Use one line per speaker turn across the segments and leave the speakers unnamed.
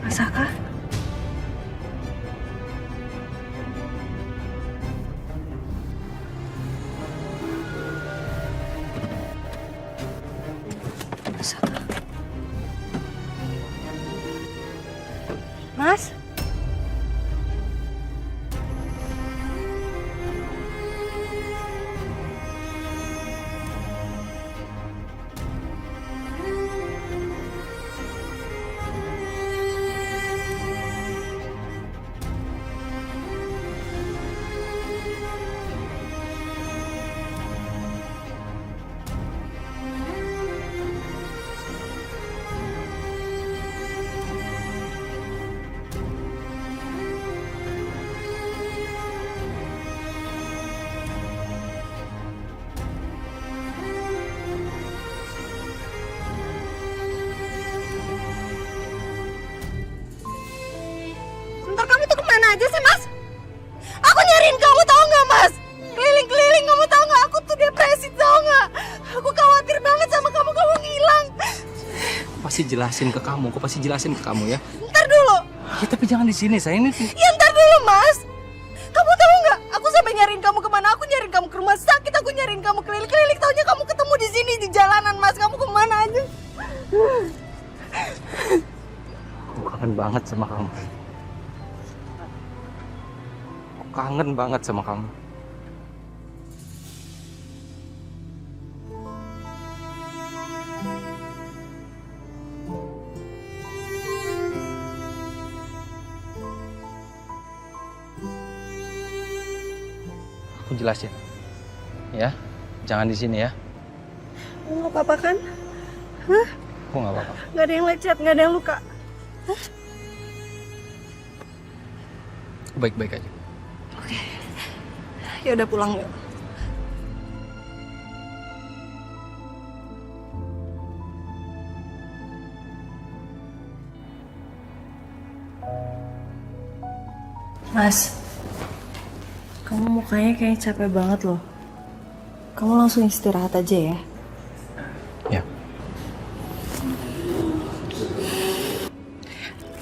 Saka? Saka? Mas? Bentar, kamu tuh kemana aja sih, Mas? Aku nyariin kamu, tahu nggak, Mas? Keliling-keliling, kamu tahu nggak? Aku tuh depresi, tahu nggak? Aku khawatir banget sama kamu ngilang.
Aku pasti jelasin ke kamu, ya.
Ntar dulu.
Ya tapi jangan di sini, saya ini.
Ya ntar dulu, Mas. Kamu tahu nggak? Aku sampai nyariin kamu kemana? Aku nyariin kamu ke rumah sakit, aku nyariin kamu keliling-keliling. Taunya kamu ketemu di sini di jalanan, Mas. Kamu kemana aja?
Aku kangen banget sama kamu. Aku kangen banget sama kamu. Aku jelasin, ya. Jangan di sini ya.
Nggak apa-apa kan?
Aku nggak apa-apa.
Nggak ada yang lecet, nggak ada yang luka.
Aku baik-baik aja.
Ya udah pulang yuk. Mas, kamu mukanya kayak capek banget loh. Kamu langsung istirahat aja ya.
Ya.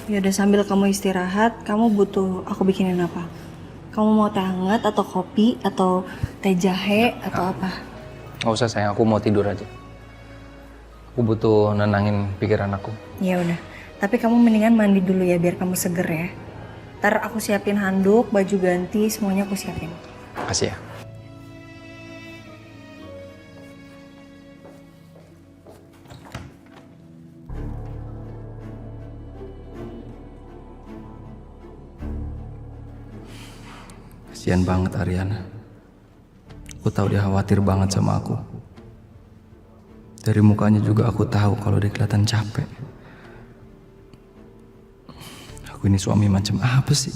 Ya udah, sambil kamu istirahat, kamu butuh aku bikinin apa? Kamu mau teh hangat atau kopi atau teh jahe atau apa?
Nggak usah sayang, aku mau tidur aja. Aku butuh nenangin pikiran aku.
Ya udah. Tapi kamu mendingan mandi dulu ya biar kamu seger ya. Ntar aku siapin handuk, baju ganti, semuanya aku siapin.
Makasih ya. Kasian banget Ariana. Aku tahu dia khawatir banget sama aku. Dari mukanya juga aku tahu kalau dia kelihatan capek. Aku ini suami macam apa sih?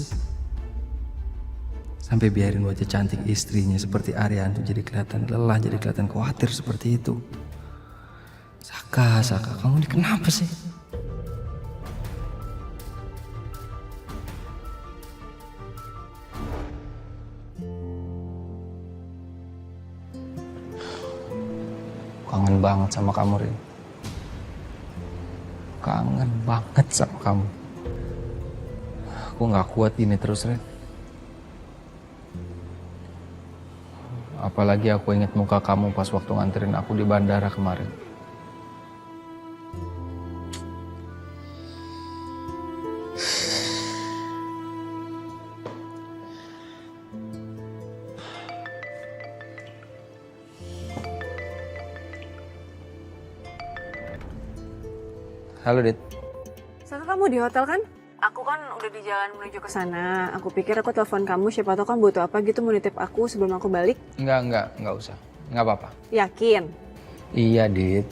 Sampai biarin wajah cantik istrinya seperti Ariana tuh jadi kelihatan lelah, jadi kelihatan khawatir seperti itu. Saka, kamu ini kenapa sih? Kangen banget sama kamu, Rin. Kangen banget sama kamu. Aku nggak kuat ini terus, Rin. Apalagi aku ingat muka kamu pas waktu nganterin aku di bandara kemarin. Halo, Dit.
Saka, kamu di hotel kan? Aku kan udah di jalan menuju ke sana. Aku pikir aku telepon kamu, siapa tahu kan butuh apa gitu, mau nitip aku sebelum aku balik.
Enggak usah. Enggak apa-apa.
Yakin?
Iya, Dit.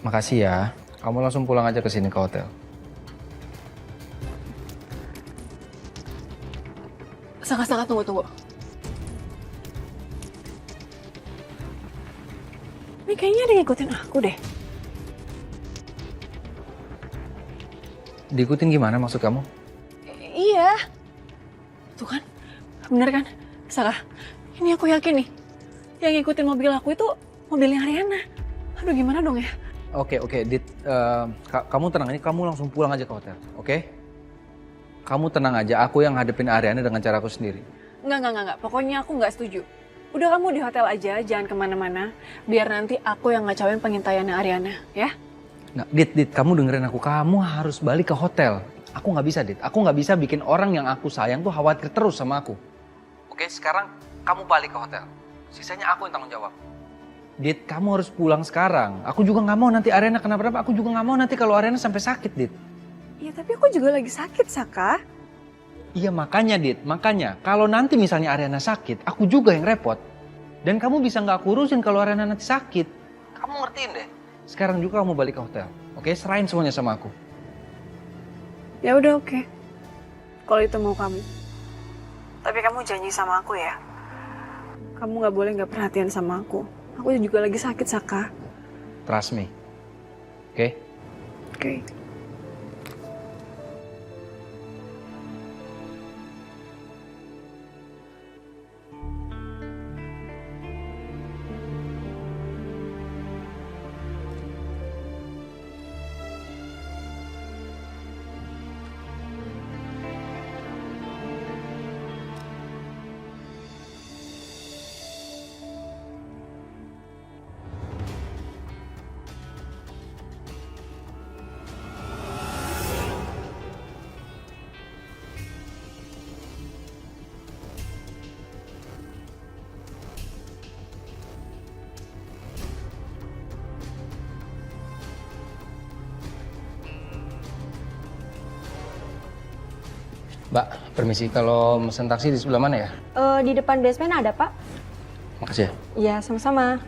Makasih ya. Kamu langsung pulang aja ke sini ke hotel.
Saka, tunggu. Ini kayaknya ada yang ngikutin aku deh.
Diikutin gimana maksud kamu?
Iya. Tuh kan, bener kan? Saka, ini aku yakin nih. Yang ngikutin mobil aku itu mobilnya Ariana. Aduh, gimana dong ya?
Oke, Dit. Kamu tenang, ini kamu langsung pulang aja ke hotel, oke? kamu tenang aja, aku yang hadepin Ariana dengan caraku sendiri.
Enggak. Pokoknya aku nggak setuju. Udah kamu di hotel aja, jangan kemana-mana. Biar nanti aku yang ngacauin pengintaiannya Ariana, ya?
Nggak, Dit, kamu dengerin aku. Kamu harus balik ke hotel. Aku nggak bisa, Dit. Aku nggak bisa bikin orang yang aku sayang tuh khawatir terus sama aku. Oke, sekarang kamu balik ke hotel. Sisanya aku yang tanggung jawab. Dit, kamu harus pulang sekarang. Aku juga nggak mau nanti Ariana kenapa-napa. Aku juga nggak mau nanti kalau Ariana sampai sakit, Dit.
Iya, tapi aku juga lagi sakit, Saka.
Iya makanya, Dit. Makanya, kalau nanti misalnya Ariana sakit, aku juga yang repot. Dan kamu bisa nggak aku urusin kalau Ariana nanti sakit. Kamu ngertiin deh. Sekarang juga kamu balik ke hotel. Oke, serahin semuanya sama aku.
Ya udah oke. Kalau itu mau kamu. Tapi kamu janji sama aku ya. Kamu nggak boleh nggak perhatian sama aku. Aku juga lagi sakit, Saka.
Trust me. Oke?
Oke.
Mbak, permisi. Kalau mesen taksi di sebelah mana ya?
Di depan basement ada, Pak.
Makasih ya.
Iya, sama-sama.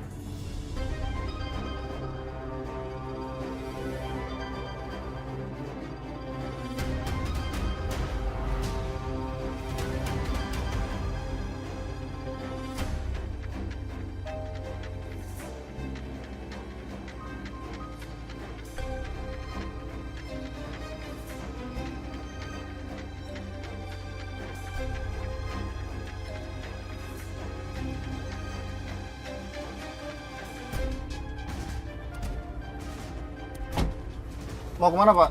Mau kemana, Pak?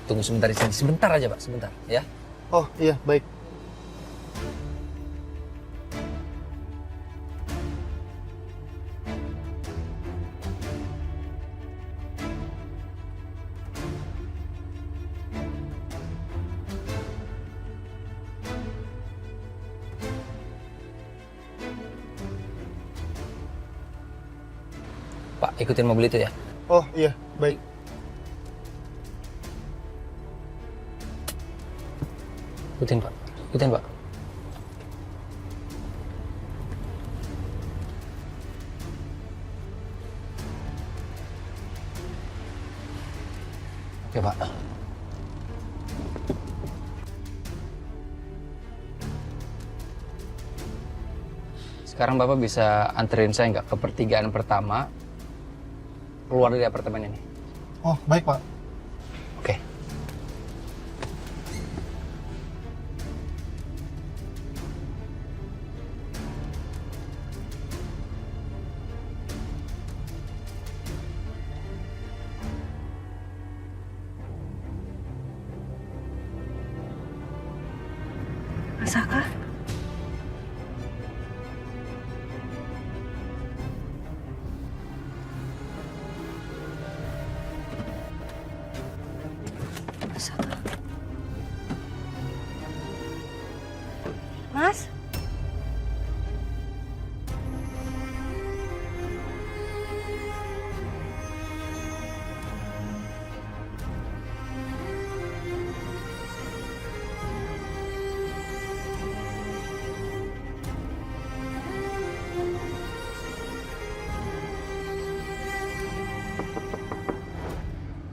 Tunggu sebentar di sini. Sebentar aja, Pak. Sebentar, ya.
Oh, iya, baik.
Pak, ikutin mobil itu ya.
Oh, iya, baik.
Ikutin, Pak. Ikutin, Pak. Oke, Pak. Sekarang Bapak bisa anterin saya nggak ke pertigaan pertama keluar dari apartemen ini?
Oh, baik, Pak.
Oke.
Saka? Saka.
Mas?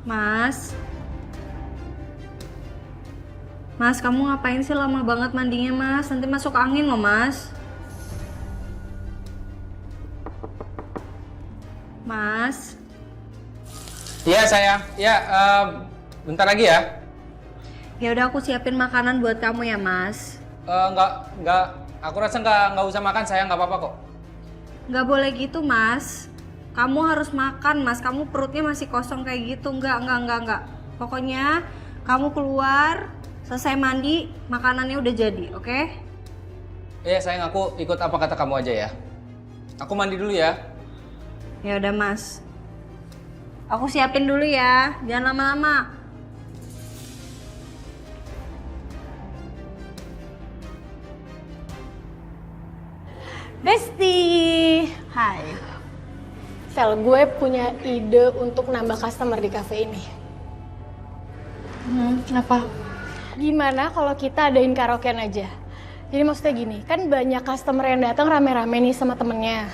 Mas? Mas, kamu ngapain sih lama banget mandinya, Mas? Nanti masuk angin loh, Mas. Mas?
Iya, sayang. Iya, bentar lagi ya.
Ya udah aku siapin makanan buat kamu ya, Mas.
Nggak. Aku rasa nggak usah makan, sayang. Nggak apa-apa kok.
Nggak boleh gitu, Mas. Kamu harus makan, Mas. Kamu perutnya masih kosong kayak gitu. Nggak. Pokoknya kamu keluar Selesai mandi, makanannya udah jadi, oke?
Iya sayang, aku ikut apa kata kamu aja ya. Aku mandi dulu ya.
Ya udah Mas. Aku siapin dulu ya, jangan lama-lama. Besti, hai.
Sel, gue punya ide untuk nambah customer di cafe ini.
Kenapa?
Gimana kalau kita adain karaokean aja? Jadi maksudnya gini, kan banyak customer yang datang rame-rame nih sama temennya.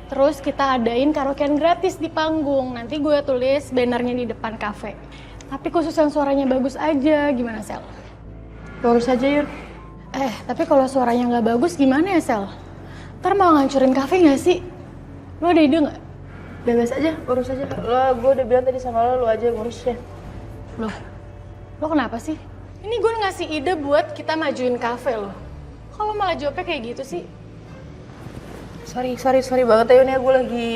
Terus kita adain karaokean gratis di panggung. Nanti gue tulis bannernya di depan cafe. Tapi khusus yang suaranya bagus aja, gimana Sel?
Urus aja Yun.
Tapi kalau suaranya nggak bagus gimana ya Sel? Ntar mau ngancurin cafe nggak sih? Lo ada ide nggak?
Bebas aja, urus aja. Gue udah bilang tadi sama lo aja ngurus ya.
Lo kenapa sih? Ini gue ngasih ide buat kita majuin cafe lo. Kalau malah jawabnya kayak gitu sih?
Sorry banget ya Yun ya, gue lagi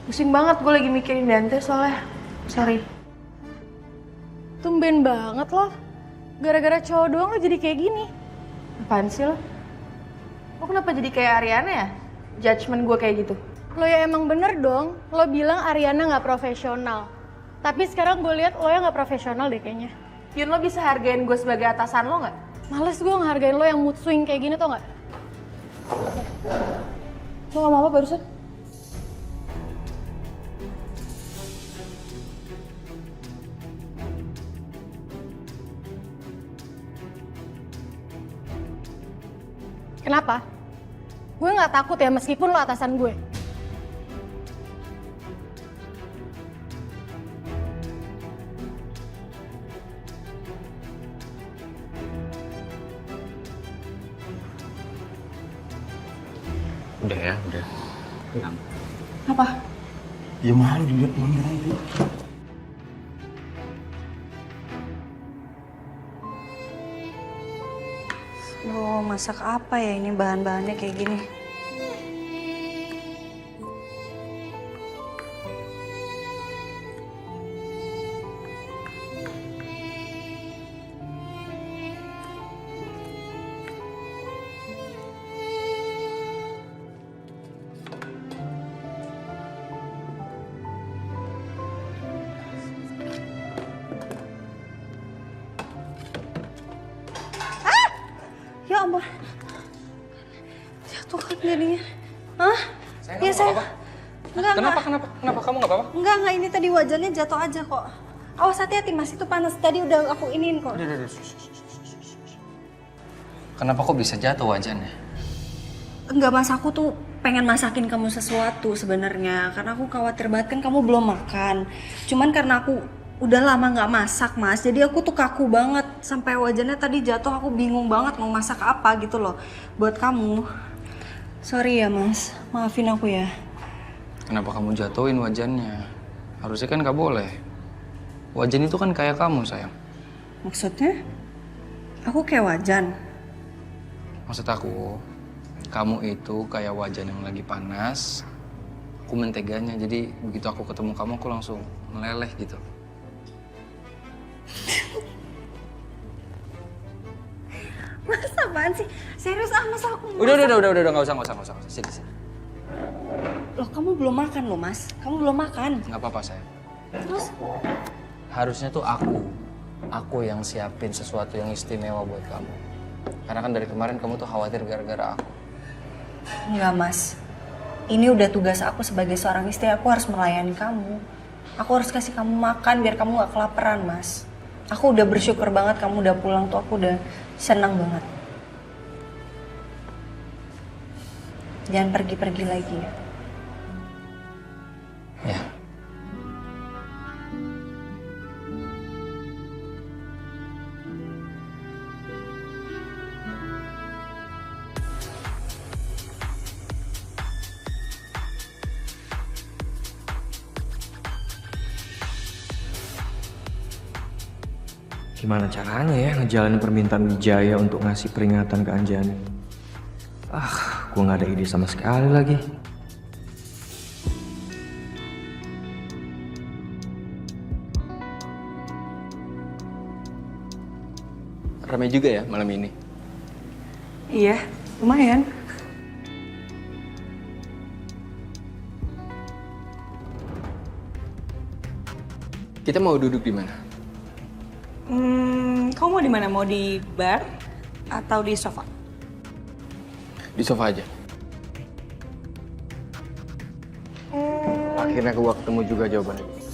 pusing banget, gue lagi mikirin Dante soalnya. Sorry.
Tumben banget lo. Gara-gara cowok doang lo jadi kayak gini.
Apaan sih lo? Lo kenapa jadi kayak Ariana ya? Judgement gue kayak gitu.
Lo ya emang bener dong. Lo bilang Ariana nggak profesional. Tapi sekarang gue lihat lo yang nggak profesional deh kayaknya.
Yun, lo bisa hargain gue sebagai atasan lo nggak?
Males gue ngehargain lo yang mood swing kayak gini tau nggak?
Lo ngomong apa barusan?
Kenapa? Gue nggak takut ya meskipun lo atasan gue.
Udah ya, udah.
Apa?
Ya malu dilihat bener itu.
Lo masak apa ya ini bahan-bahannya kayak gini? Ya ampun. Jatuh kan jadinya. Hah?
Sayang, kamu nggak apa-apa?
Enggak.
Kenapa? Kamu nggak apa-apa?
Enggak, ini tadi wajannya jatuh aja kok. Awas hati-hati Mas, itu panas. Tadi udah aku iniin kok.
Udah. Kenapa kok bisa jatuh wajannya?
Enggak Mas, aku tuh pengen masakin kamu sesuatu sebenarnya. Karena aku khawatir banget kan kamu belum makan. Cuman karena aku udah lama nggak masak Mas, jadi aku tuh kaku banget. Sampai wajannya tadi jatuh, aku bingung banget mau masak apa gitu loh buat kamu. Sorry ya Mas, maafin aku ya.
Kenapa kamu jatuhin wajannya? Harusnya kan nggak boleh. Wajan itu kan kayak kamu, sayang.
Maksudnya? Aku kayak wajan?
Maksud aku, kamu itu kayak wajan yang lagi panas. Aku menteganya, jadi begitu aku ketemu kamu, aku langsung meleleh gitu.
Mas apaan sih? Serius Mas, aku masak.
Udah, nggak usah. Sini.
Loh kamu belum makan loh Mas, kamu belum makan.
Nggak apa-apa, sayang.
Terus?
Harusnya tuh aku yang siapin sesuatu yang istimewa buat kamu. Karena kan dari kemarin kamu tuh khawatir gara-gara aku.
Enggak Mas, ini udah tugas aku sebagai seorang istri, aku harus melayani kamu. Aku harus kasih kamu makan biar kamu gak kelaparan Mas. Aku udah bersyukur banget kamu udah pulang tuh, aku udah senang banget. Jangan pergi-pergi lagi ya.
Ya.
Gimana caranya ya ngejalanin permintaan Wijaya untuk ngasih peringatan ke Anjani? Gue gak ada ide sama sekali lagi. Ramai juga ya malam ini.
Iya, lumayan.
Kita mau duduk di mana?
Kamu mau di mana? Mau di bar atau di sofa?
Di sofa aja. Akhirnya gua ketemu juga jawabannya.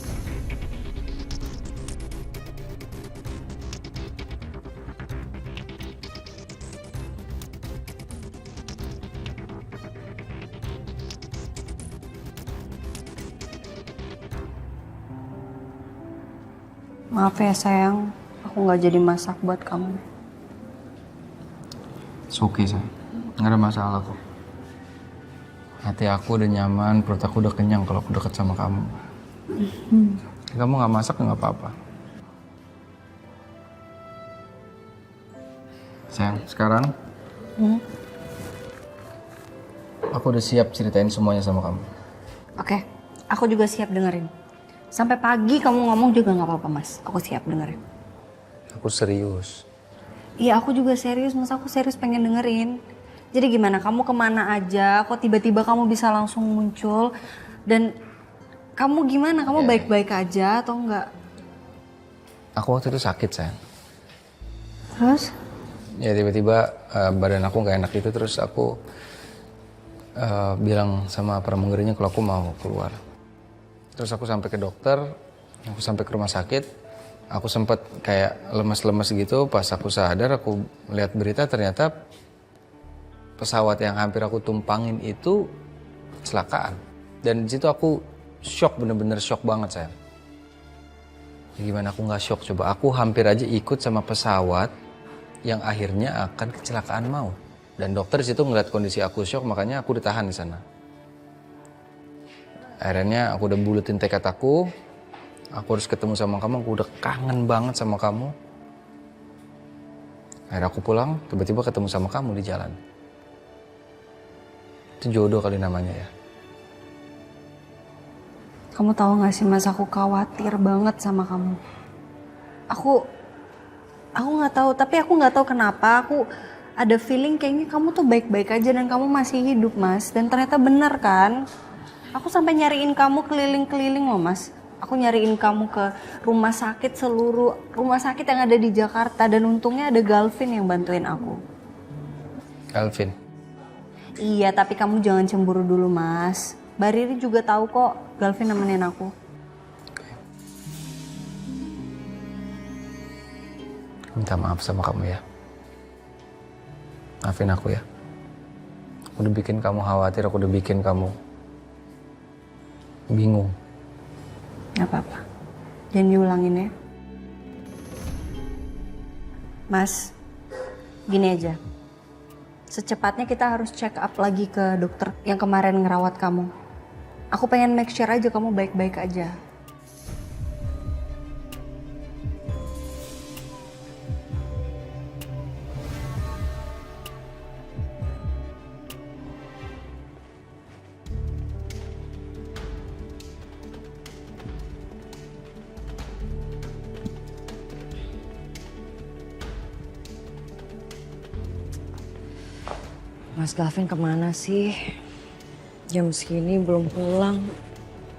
Maaf ya sayang, aku nggak jadi masak buat kamu.
It's okay, sayang. Nggak ada masalah kok. Hati aku udah nyaman, perut aku udah kenyang kalau aku deket sama kamu. Kamu nggak masak nggak apa-apa. Sayang, sekarang aku udah siap ceritain semuanya sama kamu.
Oke, aku juga siap dengerin. Sampai pagi kamu ngomong juga nggak apa-apa mas, aku siap dengerin.
Aku serius.
Iya aku juga serius mas, aku serius pengen dengerin. Jadi gimana, kamu kemana aja, kok tiba-tiba kamu bisa langsung muncul. Dan kamu gimana, kamu baik-baik aja atau enggak?
Aku waktu itu sakit, sayang.
Terus?
Ya tiba-tiba badan aku nggak enak itu, terus aku bilang sama pramugernya kalau aku mau keluar. Terus aku sampai ke dokter, aku sampai ke rumah sakit, aku sempat kayak lemes-lemes gitu. Pas aku sadar, aku lihat berita ternyata pesawat yang hampir aku tumpangin itu kecelakaan. Dan di situ aku shock, bener-bener shock banget sayang. Ya gimana aku nggak shock coba? Aku hampir aja ikut sama pesawat yang akhirnya akan kecelakaan maut. Dan dokter di situ ngeliat kondisi aku shock, makanya aku ditahan di sana. Akhirnya aku udah buletin tekad aku harus ketemu sama kamu, aku udah kangen banget sama kamu. Akhirnya aku pulang, tiba-tiba ketemu sama kamu di jalan. Itu jodoh kali namanya ya.
Kamu tahu gak sih mas, aku khawatir banget sama kamu. Aku nggak tahu, tapi aku nggak tahu kenapa aku ada feeling kayaknya kamu tuh baik-baik aja dan kamu masih hidup mas. Dan ternyata benar kan? Aku sampai nyariin kamu keliling-keliling loh mas. Aku nyariin kamu ke rumah sakit, seluruh rumah sakit yang ada di Jakarta. Dan untungnya ada Galvin yang bantuin aku.
Galvin?
Iya, tapi kamu jangan cemburu dulu mas. Mbak Riri juga tahu kok Galvin nemenin aku.
Minta maaf sama kamu ya. Maafin aku ya. Aku udah bikin kamu khawatir, aku udah bikin kamu bingung.
Gak apa-apa. Jangan diulangin ya. Mas, gini aja. Secepatnya kita harus check up lagi ke dokter yang kemarin ngerawat kamu. Aku pengen make sure aja kamu baik-baik aja. Mas Gavin kemana sih? Jam segini belum pulang.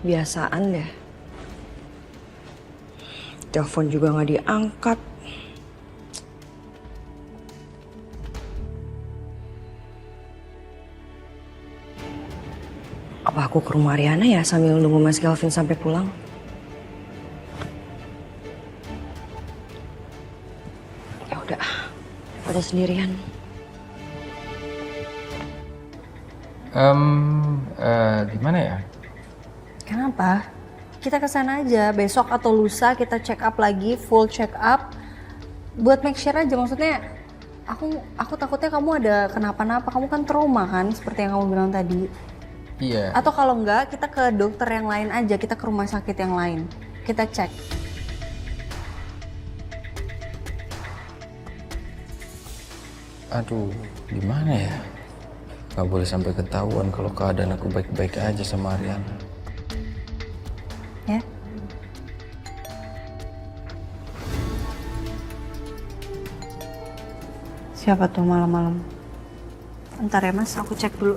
Biasaan deh. Telepon juga nggak diangkat. Apa aku ke rumah Ariana ya sambil nunggu Mas Gavin sampai pulang? Ya udah, pada sendirian.
Gimana ya?
Kenapa? Kita kesana aja, besok atau lusa kita check up lagi, full check up. Buat make sure aja, maksudnya aku takutnya kamu ada kenapa-napa, kamu kan trauma kan, seperti yang kamu bilang tadi.
Iya.
Atau kalau enggak, kita ke dokter yang lain aja, kita ke rumah sakit yang lain. Kita cek.
Aduh, gimana ya? Gak boleh sampai ketahuan kalau keadaan aku baik-baik aja sama Ariana.
Ya?
Siapa tuh malam-malam? Ntar ya mas, aku cek dulu.